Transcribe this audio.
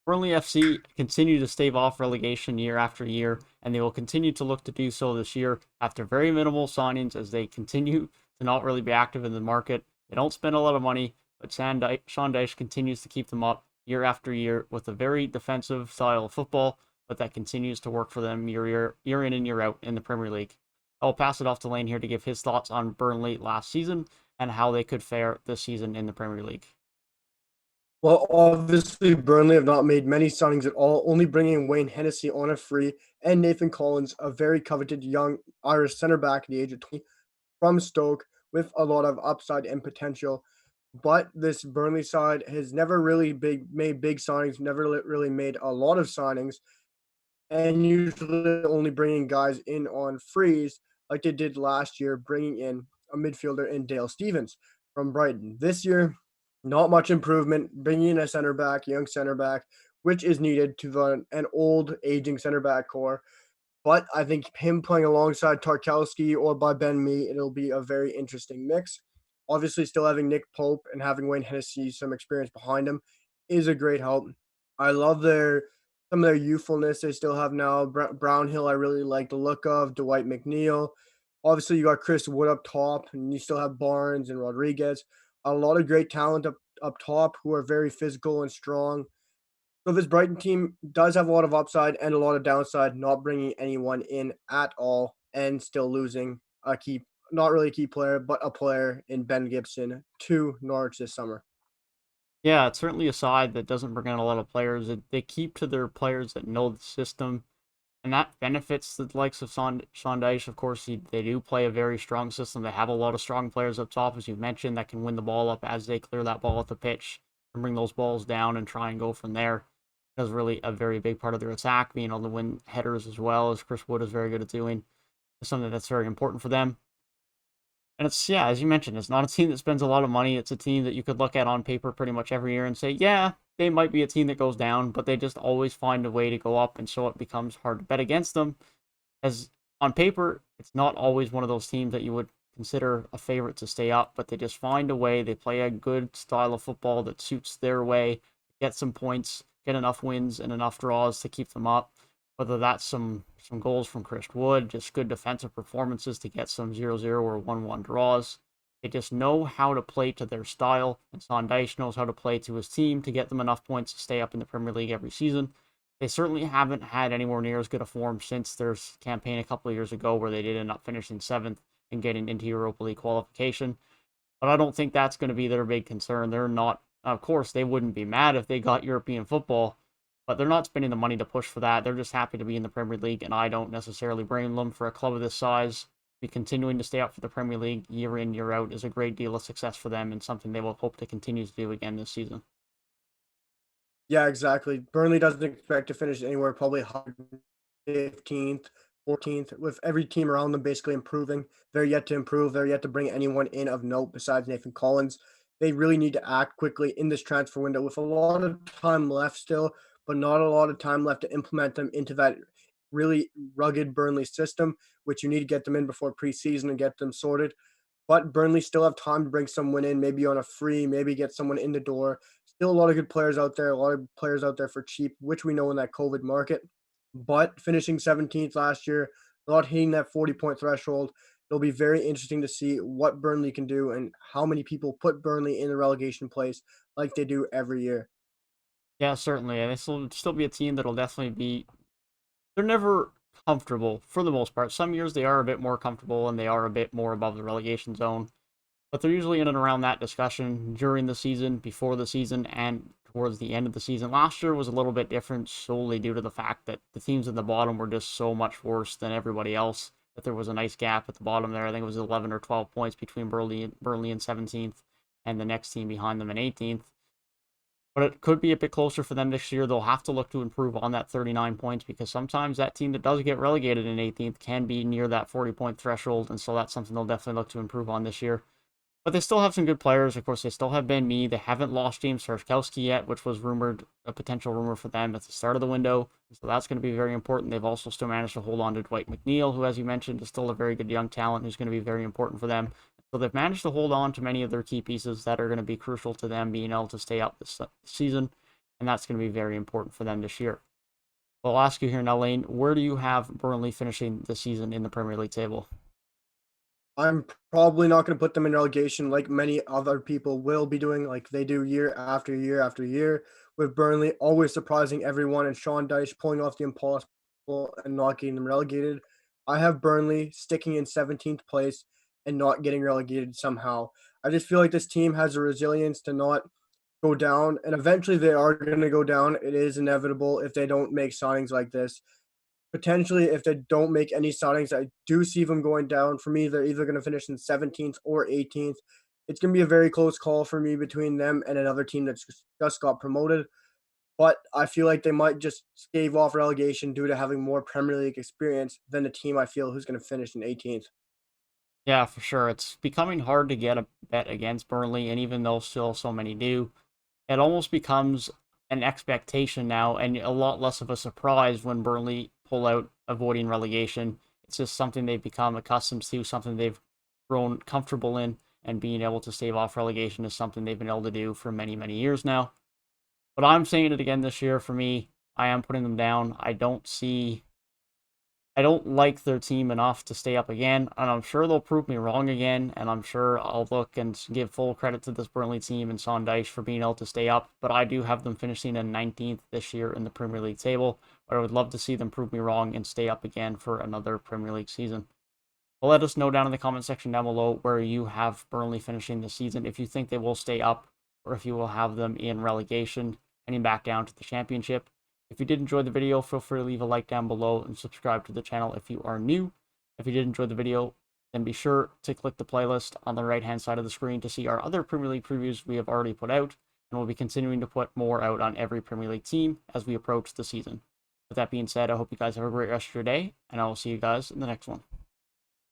Burnley FC continue to stave off relegation year after year, and they will continue to look to do so this year after very minimal signings as they continue to not really be active in the market. They don't spend a lot of money, but Sean Dyche continues to keep them up year after year with a very defensive style of football, but that continues to work for them year in and year out in the Premier League. I'll pass it off to Lane here to give his thoughts on Burnley last season and how they could fare this season in the Premier League. Well, obviously, Burnley have not made many signings at all, only bringing in Wayne Hennessy on a free and Nathan Collins, a very coveted young Irish centre back at the age of 20 from Stoke with a lot of upside and potential. But this Burnley side has never really made big signings, never really made a lot of signings, and usually only bringing guys in on frees like they did last year, bringing in a midfielder in Dale Stevens from Brighton. This year, not much improvement, bringing in a center back, young center back, which is needed to an old, aging center back core. But I think him playing alongside Tarkowski or by Ben Mee, it'll be a very interesting mix. Obviously, still having Nick Pope and having Wayne Hennessy some experience behind him is a great help. I love some of their youthfulness they still have now. Brownhill, I really like the look of Dwight McNeil. Obviously, you got Chris Wood up top, and you still have Barnes and Rodriguez. A lot of great talent up top who are very physical and strong. So this Brighton team does have a lot of upside and a lot of downside, not bringing anyone in at all and still losing a key, not really a key player, but a player in Ben Gibson to Norwich this summer. Yeah, it's certainly a side that doesn't bring in a lot of players. They keep to their players that know the system, and that benefits the likes of Sean Dyche. Of course, they do play a very strong system. They have a lot of strong players up top, as you mentioned, that can win the ball up as they clear that ball at the pitch and bring those balls down and try and go from there. That's really a very big part of their attack, being able to win headers as well, as Chris Wood is very good at doing. It's something that's very important for them. And it's, yeah, as you mentioned, it's not a team that spends a lot of money. It's a team that you could look at on paper pretty much every year and say, yeah, they might be a team that goes down, but they just always find a way to go up. And so it becomes hard to bet against them. As on paper, it's not always one of those teams that you would consider a favorite to stay up, but they just find a way. They play a good style of football that suits their way, get some points, get enough wins and enough draws to keep them up. Whether that's some goals from Chris Wood, just good defensive performances to get some 0-0 or 1-1 draws. They just know how to play to their style, and Sean Dyche knows how to play to his team to get them enough points to stay up in the Premier League every season. They certainly haven't had anywhere near as good a form since their campaign a couple of years ago, where they did end up finishing seventh and getting into Europa League qualification. But I don't think that's going to be their big concern. They're not, of course, they wouldn't be mad if they got European football, but they're not spending the money to push for that. They're just happy to be in the Premier League, and I don't necessarily blame them for a club of this size. Be continuing to stay up for the Premier League year in, year out is a great deal of success for them and something they will hope to continue to do again this season. Yeah, exactly. Burnley doesn't expect to finish anywhere probably 15th, 14th, with every team around them basically improving. They're yet to improve. They're yet to bring anyone in of note besides Nathan Collins. They really need to act quickly in this transfer window with a lot of time left still, but not a lot of time left to implement them into that really rugged Burnley system, which you need to get them in before preseason and get them sorted. But Burnley still have time to bring someone in, maybe on a free, maybe get someone in the door. Still a lot of good players out there, a lot of players out there for cheap, which we know in that COVID market. But finishing 17th last year, not hitting that 40-point threshold, it'll be very interesting to see what Burnley can do and how many people put Burnley in the relegation place like they do every year. Yeah, certainly. And this will still be a team that'll definitely be. They're never comfortable for the most part. Some years they are a bit more comfortable and they are a bit more above the relegation zone, but they're usually in and around that discussion during the season, before the season, and towards the end of the season. Last year was a little bit different solely due to the fact that the teams at the bottom were just so much worse than everybody else that there was a nice gap at the bottom there. I think it was 11 or 12 points between Burnley in 17th and the next team behind them in 18th. But it could be a bit closer for them this year. They'll have to look to improve on that 39 points because sometimes that team that does get relegated in 18th can be near that 40-point threshold. And so that's something they'll definitely look to improve on this year. But they still have some good players. Of course, they still have Ben Mee. They haven't lost James Tarkowski yet, which was rumored, a potential rumor for them at the start of the window. So that's going to be very important. They've also still managed to hold on to Dwight McNeil, who, as you mentioned, is still a very good young talent who's going to be very important for them. So they've managed to hold on to many of their key pieces that are going to be crucial to them being able to stay up this season. and that's going to be very important for them this year. Well, I'll ask you here now, Lane, where do you have Burnley finishing the season in the Premier League table? I'm probably not going to put them in relegation like many other people will be doing, like they do year after year after year, with Burnley always surprising everyone and Sean Dyche pulling off the impossible and not getting them relegated. I have Burnley sticking in 17th place and not getting relegated somehow. I just feel like this team has a resilience to not go down, and eventually they are going to go down. It is inevitable if they don't make signings like this. Potentially, if they don't make any signings, I do see them going down. For me, they're either going to finish in 17th or 18th. It's going to be a very close call for me between them and another team that's just got promoted. But I feel like they might just stave off relegation due to having more Premier League experience than the team I feel who's going to finish in 18th. Yeah, for sure. It's becoming hard to get a bet against Burnley, and even though still so many do, it almost becomes an expectation now and a lot less of a surprise when Burnley pull out avoiding relegation. It's just something they've become accustomed to, something they've grown comfortable in, and being able to stave off relegation is something they've been able to do for many, many years now. But I'm saying it again this year for me. I am putting them down. I don't like their team enough to stay up again, and I'm sure they'll prove me wrong again, and I'm sure I'll look and give full credit to this Burnley team and Sean Dyche for being able to stay up, but I do have them finishing in 19th this year in the Premier League table, but I would love to see them prove me wrong and stay up again for another Premier League season. Well, let us know down in the comment section down below where you have Burnley finishing the season, if you think they will stay up, or if you will have them in relegation, heading back down to the championship. If you did enjoy the video, feel free to leave a like down below and subscribe to the channel if you are new. If you did enjoy the video, then be sure to click the playlist on the right hand side of the screen to see our other Premier League previews we have already put out, and we'll be continuing to put more out on every Premier League team as we approach the season. With that being said, I hope you guys have a great rest of your day, and I will see you guys in the next one.